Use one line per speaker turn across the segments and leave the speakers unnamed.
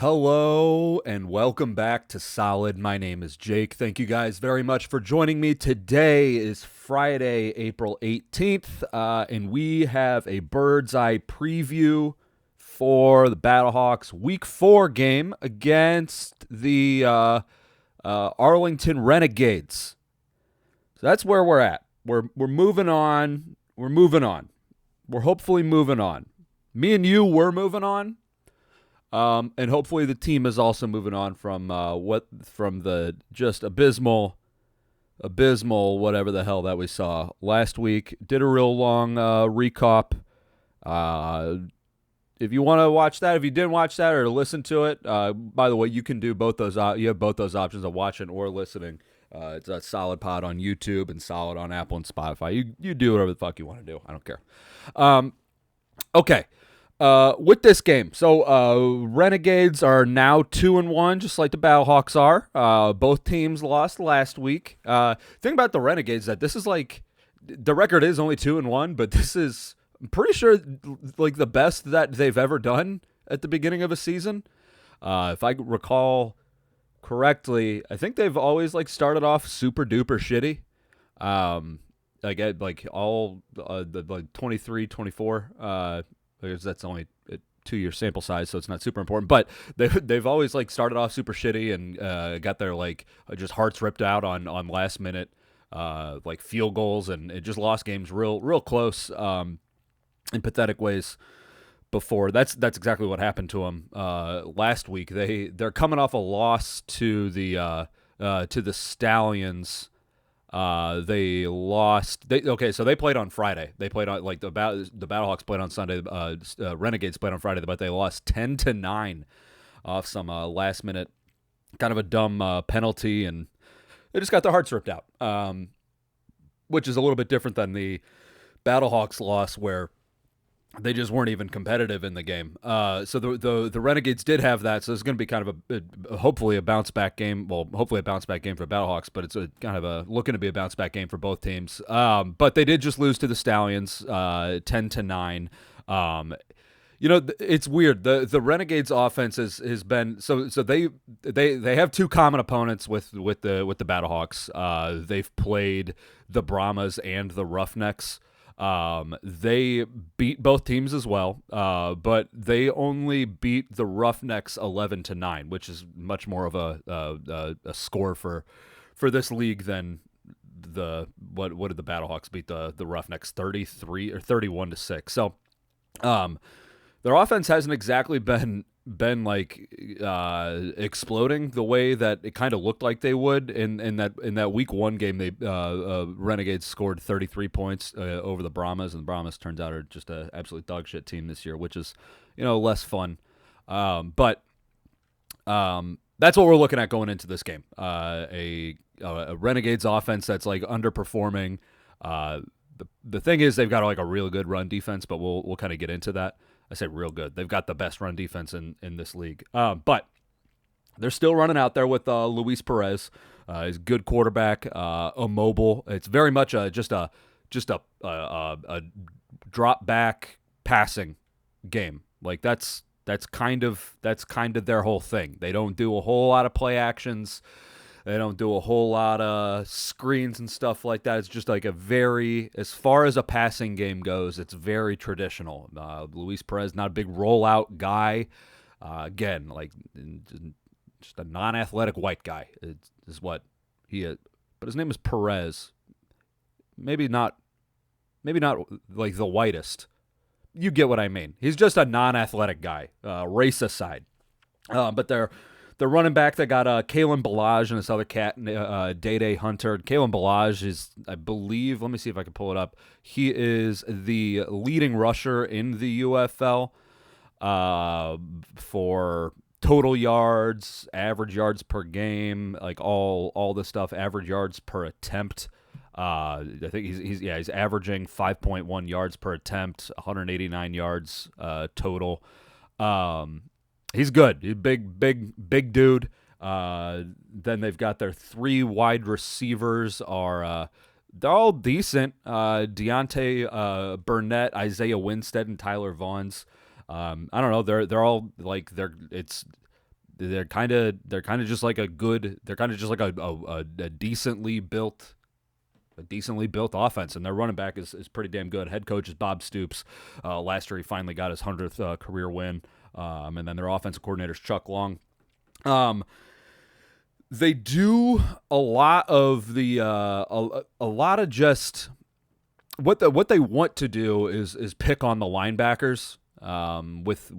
Hello and welcome back to Solid. My name is Jake. Thank you guys very much for joining me. Today is Friday, April 18th, and we have a bird's eye preview for the Battlehawks Week 4 game against the Arlington Renegades. So that's where we're at. We're moving on. We're hopefully moving on. Me and you were moving on. And hopefully the team is also moving on from the just abysmal whatever the hell that we saw last week. Did a real long recap. If you want to watch that, if you didn't watch that or listen to it, by the way, you can do both those. You have both those options of watching or listening. It's a Solid Pod on YouTube and Solid on Apple and Spotify. You do whatever the fuck you want to do. I don't care. Okay. With this game, so Renegades are now 2-1, just like the Battlehawks are. Both teams lost last week. Thing about the Renegades that this is like the record is only 2-1, but this is I'm pretty sure like the best that they've ever done at the beginning of a season. If I recall correctly, I think they've always like started off super duper shitty. All the 23, 24. Because that's only a 2-year sample size, so it's not super important. But they've always like started off super shitty and got their like just hearts ripped out on last minute like field goals, and it just lost games real close in pathetic ways. Before that's exactly what happened to them last week. They're coming off a loss to the Stallions. They lost. So they played on Friday. They played on like the Battlehawks played on Sunday. Renegades played on Friday, but they lost 10-9 off some last minute kind of a dumb penalty, and they just got their hearts ripped out. Which is a little bit different than the Battlehawks loss where they just weren't even competitive in the game. So the Renegades did have that. So it's going to be kind of hopefully a bounce back game. Well, hopefully a bounce back game for the Battlehawks, but it's looking to be a bounce back game for both teams. But they did just lose to the Stallions, 10-9. It's weird. The Renegades offense has been so they have two common opponents with the Battlehawks. They've played the Brahmas and the Roughnecks. They beat both teams as well, but they only beat the Roughnecks 11-9, which is much more of a score for this league than what did the Battlehawks beat the Roughnecks 33 or 31-6. So, their offense hasn't exactly been like exploding the way that it kind of looked like they would in that week 1 game. They Renegades scored 33 points over the Brahmas, and the Brahmas turns out are just an absolute dog shit team this year, which is less fun. But that's what we're looking at going into this game. A Renegades offense that's like underperforming. The thing is they've got like a real good run defense, but we'll kind of get into that. I say real good. They've got the best run defense in this league. But they're still running out there with Luis Perez. He's a good quarterback, immobile. It's very much just a drop back passing game. Like that's kind of their whole thing. They don't do a whole lot of play actions. They don't do a whole lot of screens and stuff like that. It's just like as far as a passing game goes, it's very traditional. Luis Perez, not a big rollout guy. Again, like just a non-athletic white guy is what he is. But his name is Perez. Maybe not like the whitest. You get what I mean. He's just a non-athletic guy, race aside. But they're running back, they got Kalen Ballage and this other cat, Day Hunter. Kalen Ballage is, I believe, let me see if I can pull it up. He is the leading rusher in the UFL for total yards, average yards per game, like all this stuff, average yards per attempt. I think he's averaging 5.1 yards per attempt, 189 yards total. He's good. He's big dude. Then they've got their 3 wide receivers they're all decent. Deontay Burnett, Isaiah Winstead, and Tyler Vaughns. I don't know. They're all like it's they're kind of just like a decently built offense, and their running back is pretty damn good. Head coach is Bob Stoops. Last year he finally got his 100th career win, and then their offensive coordinator is Chuck Long. They do a lot of the a lot of just what they want to do is pick on the linebackers with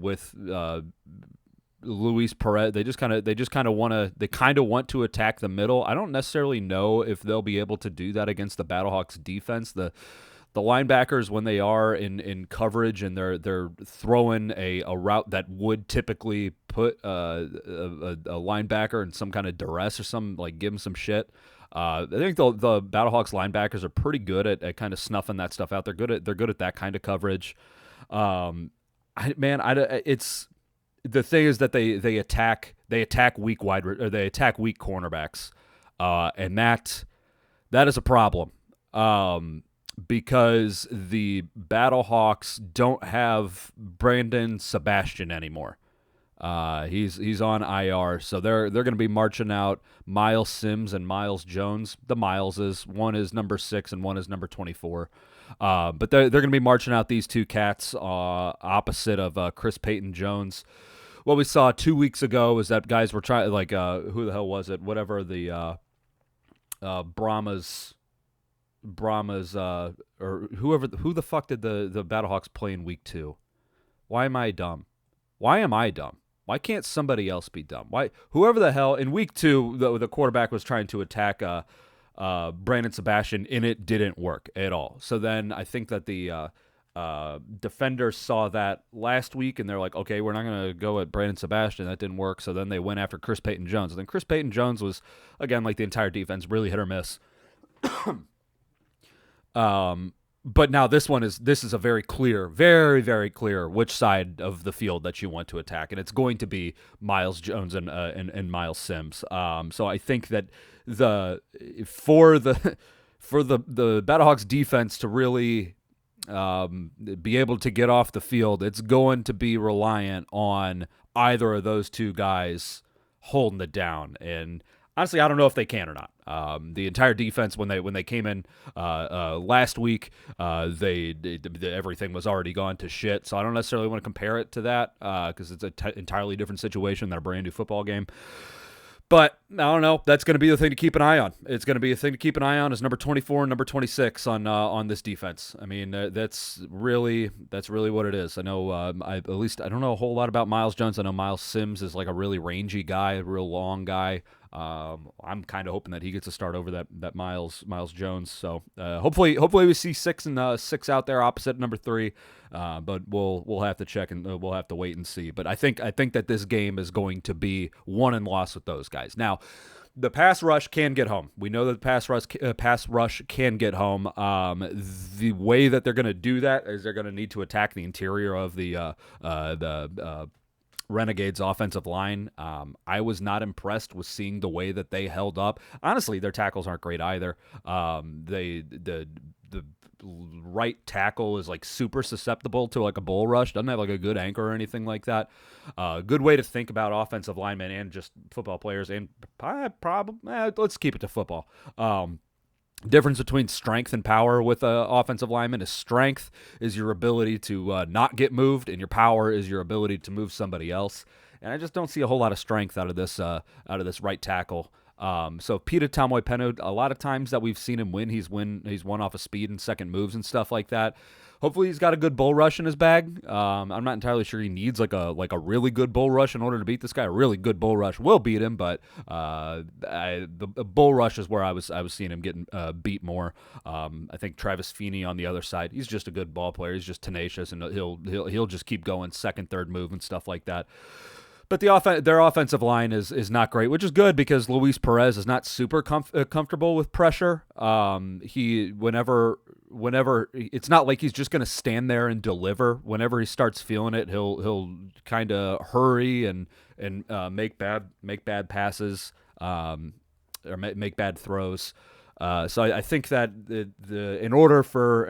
Luis Perez. They kind of want to attack the middle. I don't necessarily know if they'll be able to do that against the Battlehawks defense. The linebackers, when they are in coverage and they're throwing a route that would typically put a linebacker in some kind of duress or some, like, give him some shit. I think the Battlehawks linebackers are pretty good at kind of snuffing that stuff out. They're good at that kind of coverage. It's the thing is that they attack weak weak cornerbacks, and that is a problem. Because the Battlehawks don't have Brandon Sebastian anymore. He's on IR, so they're going to be marching out Miles Sims and Miles Jones. The Myleses, one is number 6 and one is number 24. But they're going to be marching out these two cats opposite of Chris Payton Jones. What we saw 2 weeks ago was that guys were trying, like, who the hell was it? Whatever the Brahmas or who the fuck did the Battlehawks play in week 2? Why am I dumb? Why can't somebody else be dumb? Why whoever the hell in week 2 the quarterback was trying to attack Brandon Sebastian, and it didn't work at all. So then I think that the defenders saw that last week, and they're like, okay, we're not going to go at Brandon Sebastian. That didn't work. So then they went after Chris Payton Jones. And then Chris Payton Jones was, again, like the entire defense, really hit or miss. But now this is a very clear, very, very clear which side of the field that you want to attack, and it's going to be Miles Jones and Miles Sims. So I think that for the Battlehawks defense to really be able to get off the field, it's going to be reliant on either of those two guys holding it down. And honestly, I don't know if they can or not. The entire defense, when they came in last week, everything was already gone to shit. So I don't necessarily want to compare it to that because it's an entirely different situation than a brand new football game. But I don't know. That's going to be the thing to keep an eye on. It's going to be a thing to keep an eye on is number 24 and number 26 on this defense. I mean, that's really what it is. I know I don't know a whole lot about Miles Jones. I know Miles Sims is like a really rangy guy, a real long guy. I'm kind of hoping that he gets a start over that Miles Jones. So hopefully we see 6 out there opposite number 3. But we'll have to check and we'll have to wait and see. But I think that this game is going to be won and lost with those guys. Now, the pass rush can get home. We know that the pass rush can get home. The way that they're going to do that is they're going to need to attack the interior of the Renegades offensive line. I was not impressed with seeing the way that they held up. Honestly, their tackles aren't great either. The right tackle is like super susceptible to like a bull rush. Doesn't have like a good anchor or anything like that. Good way to think about offensive linemen and just football players, and let's keep it to football. Difference between strength and power with an offensive lineman is strength is your ability to not get moved, and your power is your ability to move somebody else. And I just don't see a whole lot of strength out of this right tackle. So Peter Tamoipenu, a lot of times that we've seen him win, he's won off of speed and second moves and stuff like that. Hopefully he's got a good bull rush in his bag. I'm not entirely sure he needs like a really good bull rush in order to beat this guy. A really good bull rush will beat him, but the bull rush is where I was seeing him getting beat more. I think Travis Feeney on the other side, he's just a good ball player. He's just tenacious, and he'll just keep going second, third move and stuff like that. But their offensive line is not great, which is good because Luis Perez is not super comfortable with pressure. Whenever it's not like he's just going to stand there and deliver. Whenever he starts feeling it, he'll kind of hurry and make bad passes or make bad throws. So I think that in order for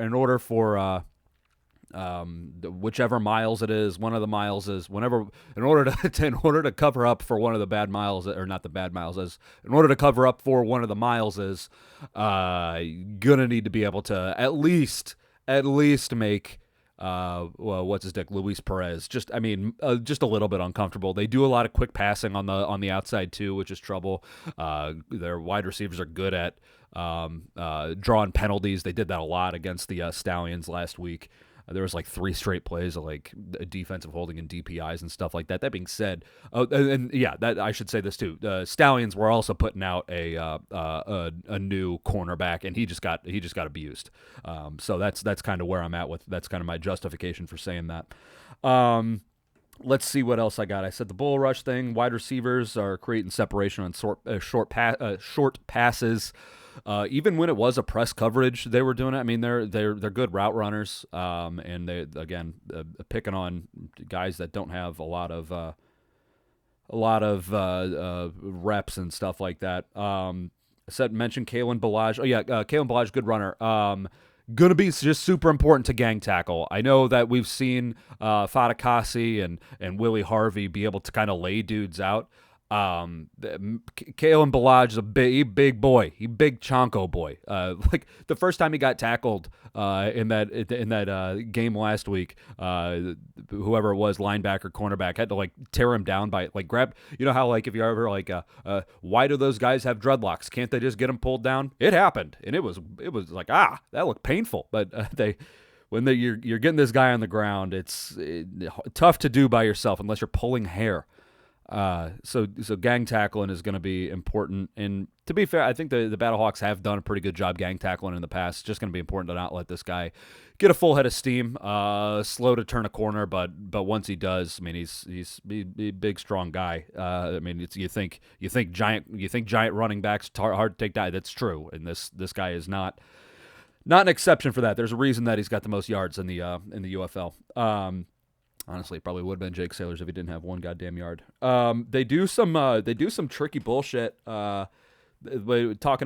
whichever Miles it is, one of the Mileses, whenever, in order in order to cover up for one of the bad Miles, or not the bad Mileses, in order to cover up for one of the Mileses, gonna need to be able to at least make well, what's his dick, Luis Perez. Just a little bit uncomfortable. They do a lot of quick passing on the outside too, which is trouble. Their wide receivers are good at drawing penalties. They did that a lot against the Stallions last week. There was like 3 straight plays of like defensive holding and DPIs and stuff like that. That being said, that I should say this too. Stallions were also putting out a new cornerback, and he just got abused. So that's kind of where I'm at with. That's kind of my justification for saying that. Let's see what else I got. I said the bull rush thing. Wide receivers are creating separation on short passes. Even when it was a press coverage, they were doing it. I mean, they're good route runners, and they again picking on guys that don't have a lot of reps and stuff like that. Mentioned Kalen Ballage. Oh yeah, Kalen Ballage, good runner. Gonna be just super important to gang tackle. I know that we've seen Fatakasi and Willie Harvey be able to kind of lay dudes out. Kalen Ballage is a big boy. He big chonko boy. Like the first time he got tackled in that game last week, whoever it was, linebacker, cornerback, had to like tear him down by like grab. You know how like if you're ever like, why do those guys have dreadlocks? Can't they just get them pulled down? It happened, and it was like that looked painful, but you're getting this guy on the ground, it's tough to do by yourself unless you're pulling hair. So gang tackling is going to be important. And to be fair, I think the Battlehawks have done a pretty good job gang tackling in the past. It's just going to be important to not let this guy get a full head of steam. Slow to turn a corner, but once he does, I mean, he's a big, strong guy. I mean, you think giant running backs hard to take down. That's true, and this guy is not an exception for that. There's a reason that he's got the most yards in the UFL. Honestly, it probably would have been Jake Sailors if he didn't have one goddamn yard. They do some tricky bullshit. Talking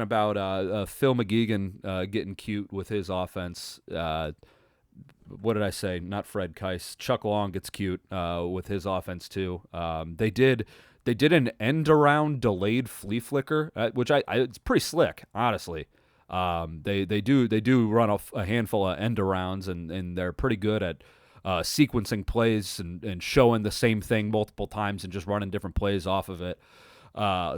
about Phil McGeegan getting cute with his offense. What did I say? Not Fred Keiss. Chuck Long gets cute with his offense too. They did an end around delayed flea flicker, which it's pretty slick, honestly. They do run a handful of end arounds, and they're pretty good at sequencing plays and showing the same thing multiple times and just running different plays off of it.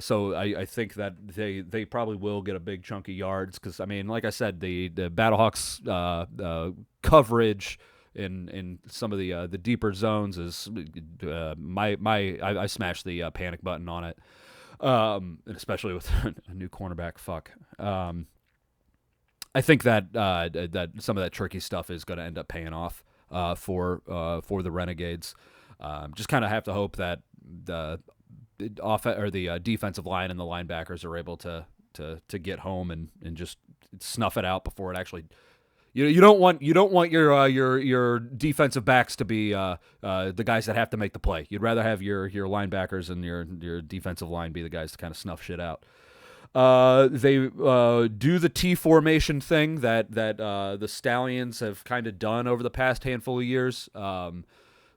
So I think that they probably will get a big chunk of yards because, I mean, like I said, the Battlehawks coverage in some of the deeper zones is I smashed the panic button on it, and especially with a new cornerback. Fuck. I think that some of that tricky stuff is going to end up paying off for the Renegades. Just kind of have to hope that the defensive line and the linebackers are able to get home and just snuff it out before it actually. You don't want your defensive backs to be the guys that have to make the play. You'd rather have your linebackers and your defensive line be the guys to kind of snuff shit out. They do the T formation thing that the Stallions have kind of done over the past handful of years.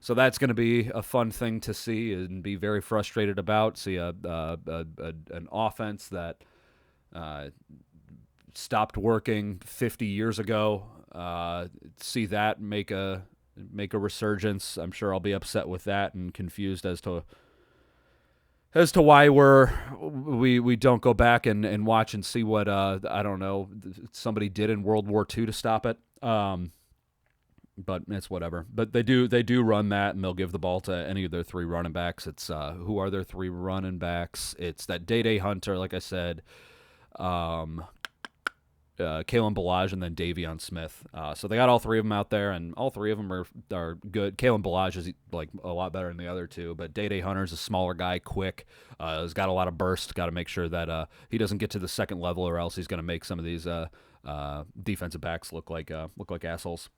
So that's going to be a fun thing to see and be very frustrated about. See an offense that stopped working 50 years ago. See that make a resurgence. I'm sure I'll be upset with that and confused as to why we don't go back and watch and see what I don't know, somebody did in World War II to stop it. But it's whatever. But they do run that, and they'll give the ball to any of their 3 running backs. It's who are their 3 running backs? It's that Day Hunter, like I said, Kalen Ballage, and then Davion Smith. So they got all 3 of them out there, and all 3 of them are good. Kalen Ballage is like a lot better than the other 2, but Day Hunter's a smaller guy, quick. He's got a lot of burst. Got to make sure that he doesn't get to the second level, or else he's going to make some of these defensive backs look like assholes.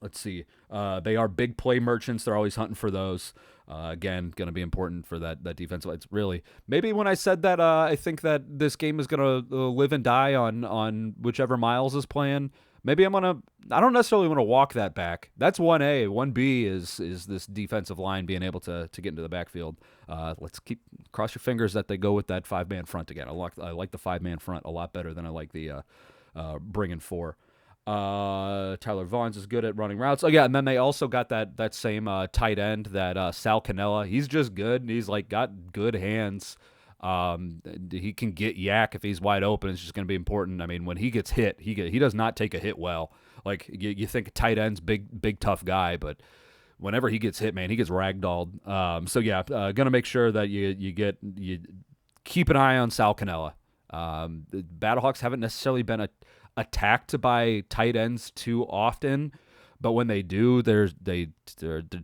Let's see. They are big play merchants. They're always hunting for those. Again, going to be important for that defensive. It's really, maybe when I said that, I think that this game is going to live and die on whichever Miles is playing. maybe I don't necessarily want to walk that back. That's 1A. 1B is this defensive line being able to get into the backfield. Let's cross your fingers that they go with that 5-man front again. I like the 5-man front a lot better than I like the bringing 4. Tyler Vaughns is good at running routes. Oh yeah, and then they also got that same tight end, that Sal Cannella. He's just good. He's like got good hands. He can get yak if he's wide open. It's just going to be important. I mean, when he gets hit, he does not take a hit well. Like you think tight end's big tough guy, but whenever he gets hit, man, he gets ragdolled. So yeah, gonna make sure that you keep an eye on Sal Cannella. The Battlehawks haven't necessarily been attacked by tight ends too often, but when they do, they're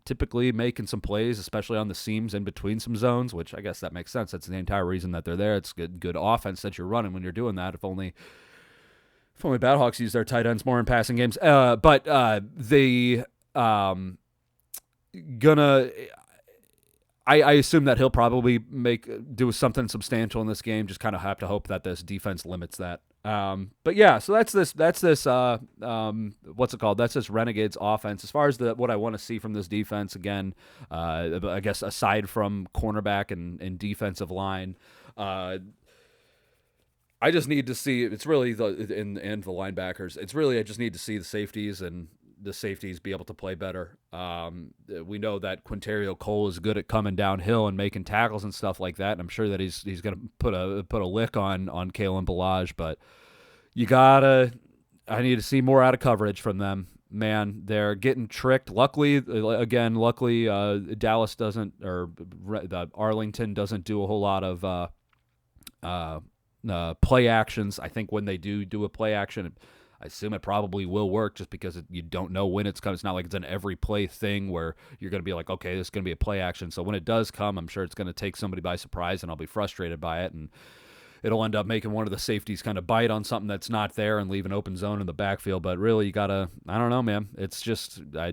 typically making some plays, especially on the seams in between some zones, which I guess that makes sense. That's the entire reason that they're there. It's good offense that you're running when you're doing that. If only Battlehawks use their tight ends more in passing games. But they gonna. I assume that he'll probably do something substantial in this game. Just kind of have to hope that this defense limits that. But yeah, so that's this what's it called? That's this Renegades offense. As far as what I want to see from this defense, again, I guess aside from cornerback and defensive line, I just need to see. It's really the linebackers. It's really I just need to see the safeties and the safeties be able to play better. We know that Quinterio Cole is good at coming downhill and making tackles and stuff like that. And I'm sure that he's going to put a lick on Kalen Ballage, but I need to see more out of coverage from them. Man, they're getting tricked. Luckily, Dallas doesn't, or Arlington doesn't do a whole lot of play actions. I think when they do a play action, I assume it probably will work just because you don't know when it's coming. It's not like it's an every play thing where you're going to be like, okay, this is going to be a play action. So when it does come, I'm sure it's going to take somebody by surprise, and I'll be frustrated by it. And it'll end up making one of the safeties kind of bite on something that's not there and leave an open zone in the backfield. But really, you got to, I don't know, man. It's just, I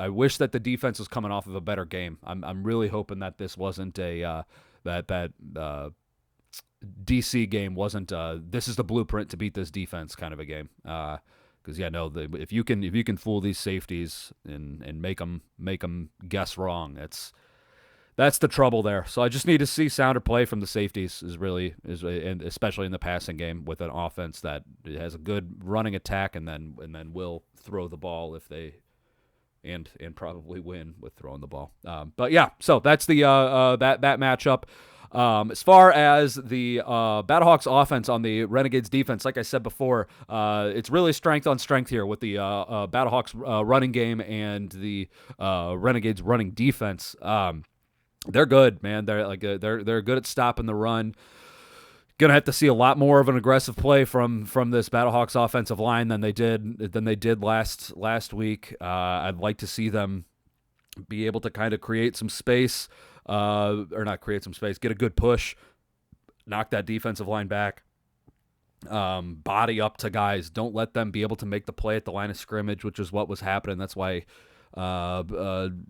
wish that the defense was coming off of a better game. I'm really hoping that this wasn't that DC game wasn't this is the blueprint to beat this defense kind of a game, because if you can fool these safeties and make them guess wrong, that's the trouble there. So I just need to see sounder play from the safeties and especially in the passing game with an offense that has a good running attack and then will throw the ball if they and probably win with throwing the ball. But yeah, so that's the that matchup. As far as the Battlehawks offense on the Renegades defense, like I said before, it's really strength on strength here with the Battlehawks running game and the Renegades running defense. They're good, man. They're good at stopping the run. Gonna have to see a lot more of an aggressive play from this Battlehawks offensive line than they did last week. I'd like to see them be able to kind of create some space. Or not create some space, get a good push, knock that defensive line back, body up to guys. Don't let them be able to make the play at the line of scrimmage, which is what was happening. That's why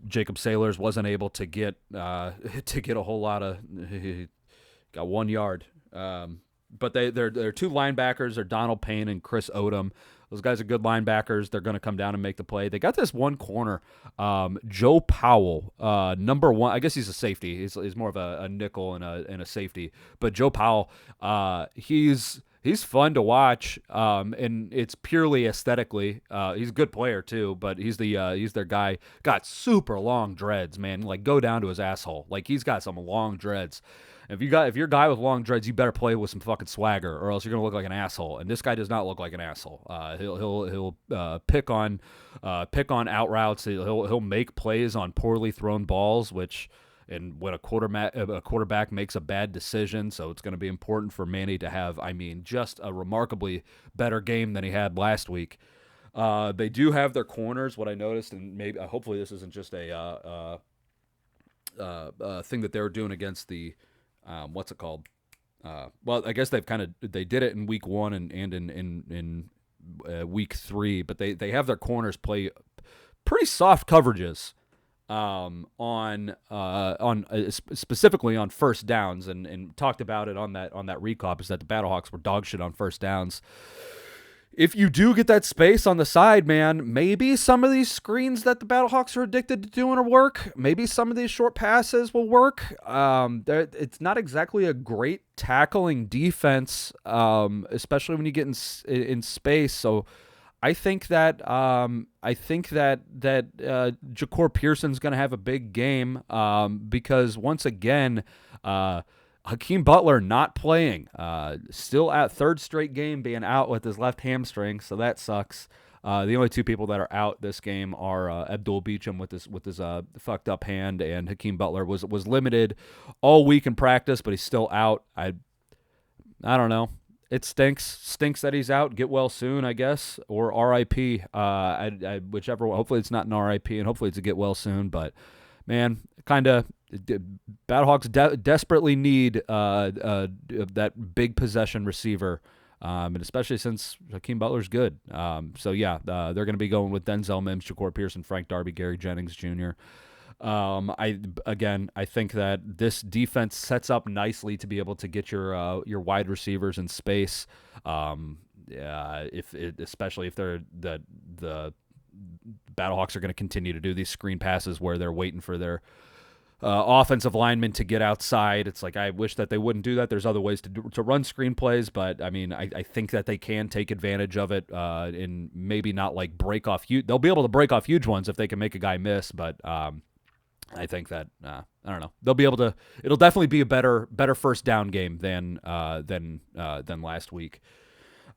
Jacob Sailors wasn't able to get a whole lot of. He got 1 yard. But they're two linebackers. They're Donald Payne and Chris Odom. Those guys are good linebackers. They're going to come down and make the play. They got this one corner, Joe Powell, number one. I guess he's a safety. He's more of a nickel and a safety. But Joe Powell, he's fun to watch, and it's purely aesthetically. He's a good player too, but he's their guy. Got super long dreads, man. Like go down to his asshole. Like he's got some long dreads. If you're a guy with long dreads, you better play with some fucking swagger, or else you're gonna look like an asshole. And this guy does not look like an asshole. He'll pick on out routes. He'll make plays on poorly thrown balls, and when a quarterback makes a bad decision, so it's going to be important for Manny to have, just a remarkably better game than he had last week. They do have their corners. What I noticed, and maybe hopefully this isn't just a thing that they were doing against the. What's it called? Well, I guess they did it in week 1 and in week 3, but they have their corners play pretty soft coverages specifically on first downs, and talked about it on that recap, is that the Battlehawks were dog shit on first downs if you do get that space on the side, man, maybe some of these screens that the Battlehawks are addicted to doing will work. Maybe some of these short passes will work. It's not exactly a great tackling defense, especially when you get in space. So I think that Ja'Cour Pearson's going to have a big game because once again. Hakeem Butler not playing, still at third straight game being out with his left hamstring, so that sucks. The only two people that are out this game are Abdul Beecham with his fucked up hand, and Hakeem Butler was limited all week in practice, but he's still out. I don't know. It stinks that he's out. Get well soon, I guess, or RIP. Whichever one. Hopefully it's not an RIP, and hopefully it's a get well soon. But man, kind of. Battlehawks desperately need that big possession receiver, and especially since Hakeem Butler's good. So yeah, they're going to be going with Denzel Mims, Ja'Cour Pearson, Frank Darby, Gary Jennings Jr. I think that this defense sets up nicely to be able to get your wide receivers in space. Especially if they're the Battlehawks are going to continue to do these screen passes where they're waiting for their offensive linemen to get outside. It's like I wish that they wouldn't do that. There's other ways to run screen plays, but I mean, I think that they can take advantage of it and maybe not like break off huge. They'll be able to break off huge ones if they can make a guy miss, but I think that I don't know. They'll be able to. It'll definitely be a better first down game than last week.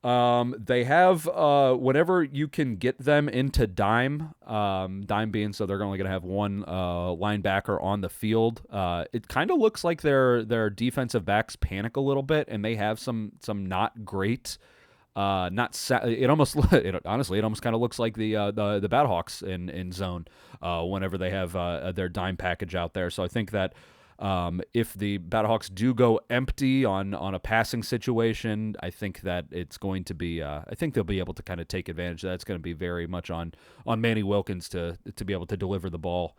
They have whenever you can get them into dime being so they're only going to have one linebacker on the field. It kind of looks like their defensive backs panic a little bit, and they have some not great. It almost kind of looks like the Battlehawks in zone whenever they have their dime package out there. So I think that. If the Battlehawks do go empty on a passing situation, I think that it's going to be. I think they'll be able to kind of take advantage of that. It's going to be very much on Manny Wilkins to be able to deliver the ball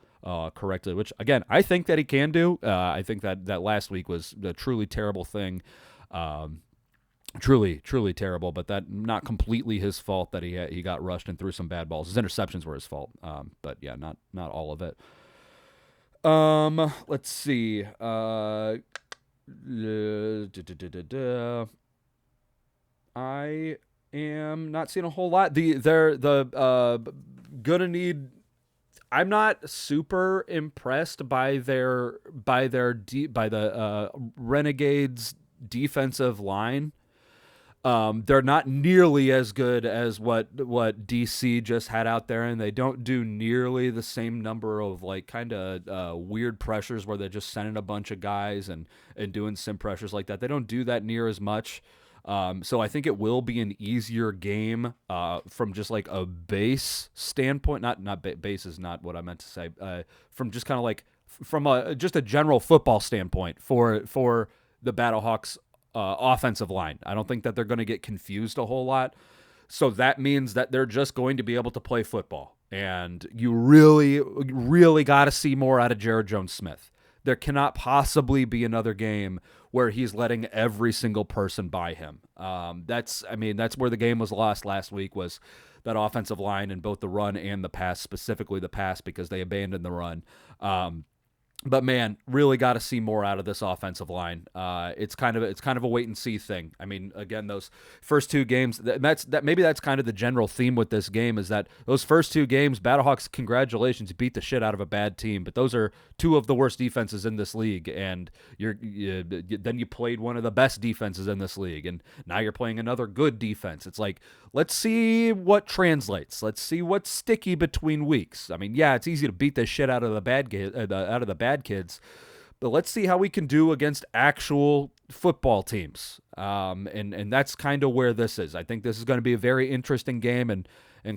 correctly. Which again, I think that he can do. I think that last week was a truly terrible thing. Truly terrible, but that not completely his fault that he got rushed and threw some bad balls. His interceptions were his fault, but yeah, not all of it. Let's see. I am not seeing a whole lot. Gonna need. I'm not super impressed by the Renegades defensive line. They're not nearly as good as what DC just had out there, and they don't do nearly the same number of like kind of weird pressures where they're just sending a bunch of guys and doing sim pressures like that. They don't do that near as much. So I think it will be an easier game from just like a base standpoint. Base is not what I meant to say. From just kind of like from just a general football standpoint for the Battlehawks. Offensive line. I don't think that they're going to get confused a whole lot. So that means that they're just going to be able to play football. And you really, really got to see more out of Jared Jones-Smith. There cannot possibly be another game where he's letting every single person by him. That's where the game was lost last week, was that offensive line in both the run and the pass, specifically the pass because they abandoned the run. But man, really got to see more out of this offensive line. It's kind of a wait and see thing. I mean, again, those first two games. Maybe that's kind of the general theme with this game is that those first two games, Battlehawks, congratulations, you beat the shit out of a bad team. But those are two of the worst defenses in this league, and then you played one of the best defenses in this league, and now you're playing another good defense. It's like, let's see what translates. Let's see what's sticky between weeks. I mean, yeah, it's easy to beat the shit out of the bad kids, but let's see how we can do against actual football teams. And that's kind of where this is. I think this is going to be a very interesting game and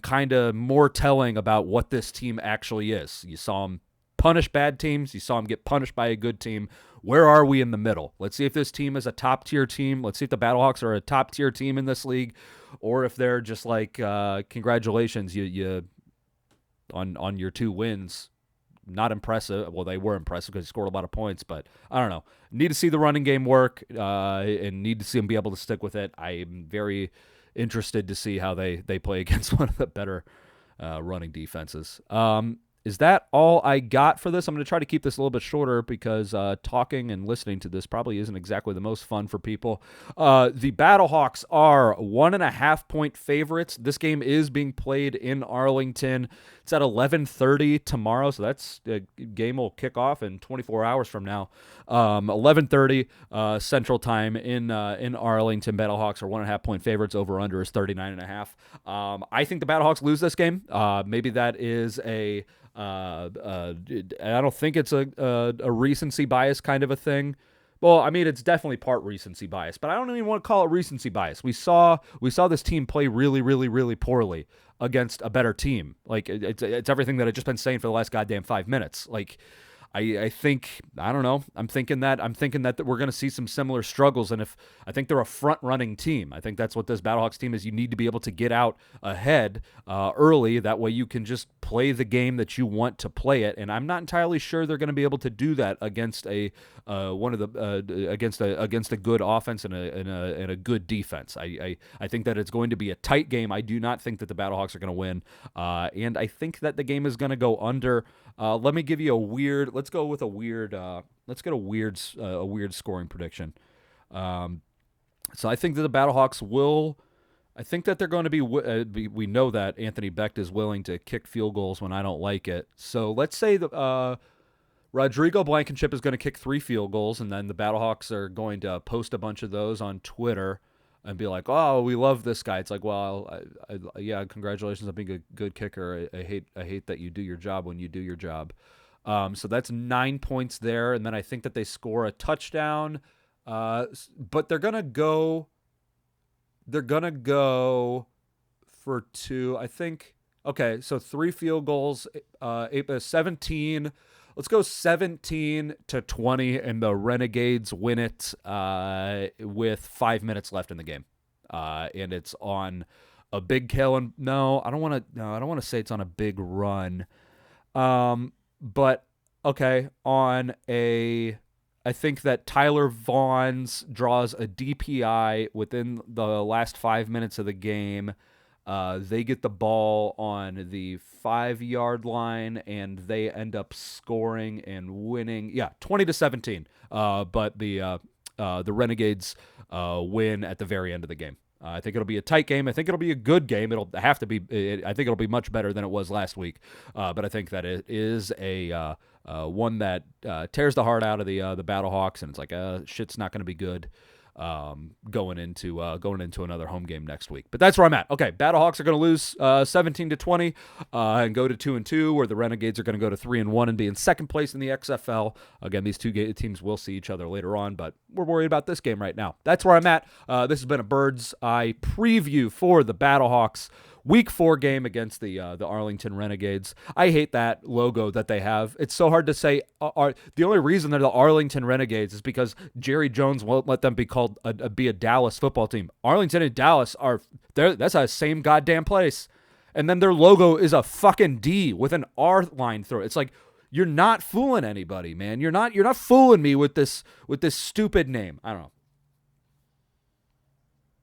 kind of more telling about what this team actually is. You saw them punish bad teams. You saw them get punished by a good team. Where are we in the middle? Let's see if this team is a top-tier team. Let's see if the Battlehawks are a top-tier team in this league, or if they're just like, congratulations, you on your 2 wins. Not impressive. Well, they were impressive because he scored a lot of points, but I don't know. Need to see the running game work and need to see him be able to stick with it. I'm very interested to see how they play against one of the better running defenses. Is that all I got for this? I'm going to try to keep this a little bit shorter because talking and listening to this probably isn't exactly the most fun for people. The Battlehawks are 1.5-point favorites. This game is being played in Arlington. It's at 11:30 tomorrow, so that's the game will kick off in 24 hours from now. 11:30 Central Time in Arlington. Battlehawks are 1.5-point favorites. Over under is 39.5. I think the Battlehawks lose this game. Maybe that is a I don't think it's a recency bias kind of a thing. Well, I mean, it's definitely part recency bias, but I don't even want to call it recency bias. We saw this team play really, really, really poorly against a better team. Like it's everything that I've just been saying for the last goddamn 5 minutes. Like I think, I don't know. I'm thinking that we're going to see some similar struggles. And if I think they're a front running team, I think that's what this Battlehawks team is. You need to be able to get out ahead early. That way you can just play the game that you want to play it. And I'm not entirely sure they're going to be able to do that against against a good offense and a good defense. I think that it's going to be a tight game. I do not think that the Battlehawks are going to win. And I think that the game is going to go under. Let me give you a weird. Let's go with a weird. Let's get a weird scoring prediction. So I think that the Battlehawks will. I think that they're going to be. We know that Anthony Becht is willing to kick field goals when I don't like it. So let's say that Rodrigo Blankenship is going to kick 3 field goals, and then the Battlehawks are going to post a bunch of those on Twitter and be like, "Oh, we love this guy." It's like, well, yeah, congratulations on being a good kicker. I hate that you do your job when you do your job. So that's 9 points there, and then I think that they score a touchdown. But they're gonna go for 2. I think. Okay, so 3 field goals, 17. Let's go 17-20, and the Renegades win it with 5 minutes left in the game, and it's on a big kill. And I don't want to say it's on a big run, but okay, I think that Tyler Vaughns draws a DPI within the last 5 minutes of the game. They get the ball on the 5-yard line, and they end up scoring and winning. Yeah, 20-17. But the Renegades win at the very end of the game. I think it'll be a tight game. I think it'll be a good game. It'll have to be. I think it'll be much better than it was last week. But I think that it is a one that tears the heart out of the Battlehawks, and it's like shit's not going to be good. Going into another home game next week. But that's where I'm at. Okay, Battlehawks are going to lose 17-20 and go to 2-2, where the Renegades are going to go to 3-1 and be in second place in the XFL. Again, these two teams will see each other later on, but we're worried about this game right now. That's where I'm at. This has been a Bird's Eye preview for the Battlehawks Week 4 game against the Arlington Renegades. I hate that logo that they have. It's so hard to say. The only reason they're the Arlington Renegades is because Jerry Jones won't let them be called be a Dallas football team. Arlington and Dallas are that's the same goddamn place. And then their logo is a fucking D with an R line through it. It's like, you're not fooling anybody, man. You're not fooling me with this stupid name. I don't know.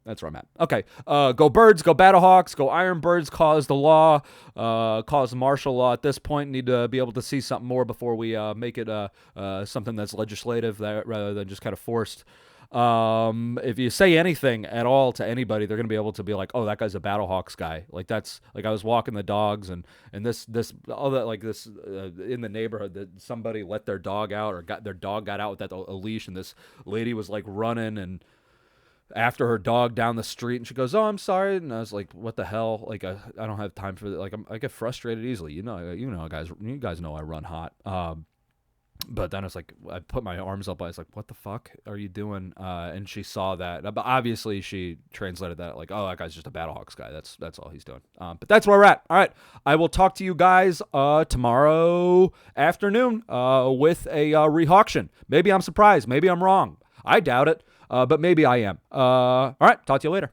That's where I'm at. Okay, go Birds, go Battlehawks, go Ironbirds, cause the law, cause martial law at this point. Need to be able to see something more before we make it something that's legislative rather than just kind of forced. If you say anything at all to anybody, they're going to be able to be like, oh, that guy's a Battlehawks guy. Like that's like I was walking the dogs and this all that like this in the neighborhood that somebody let their dog out or their dog got out with a leash, and this lady was like running and after her dog down the street, and she goes, "Oh, I'm sorry." And I was like, "What the hell? Like, I don't have time for that. Like, I get frustrated easily. You guys know I run hot." But then it's like, I put my arms up. I was like, "What the fuck are you doing?" And she saw that. But obviously, she translated that like, "Oh, that guy's just a Battlehawks guy. That's all he's doing." But that's where we're at. All right, I will talk to you guys tomorrow afternoon with a rehauction. Maybe I'm surprised. Maybe I'm wrong. I doubt it. But maybe I am. All right, talk to you later.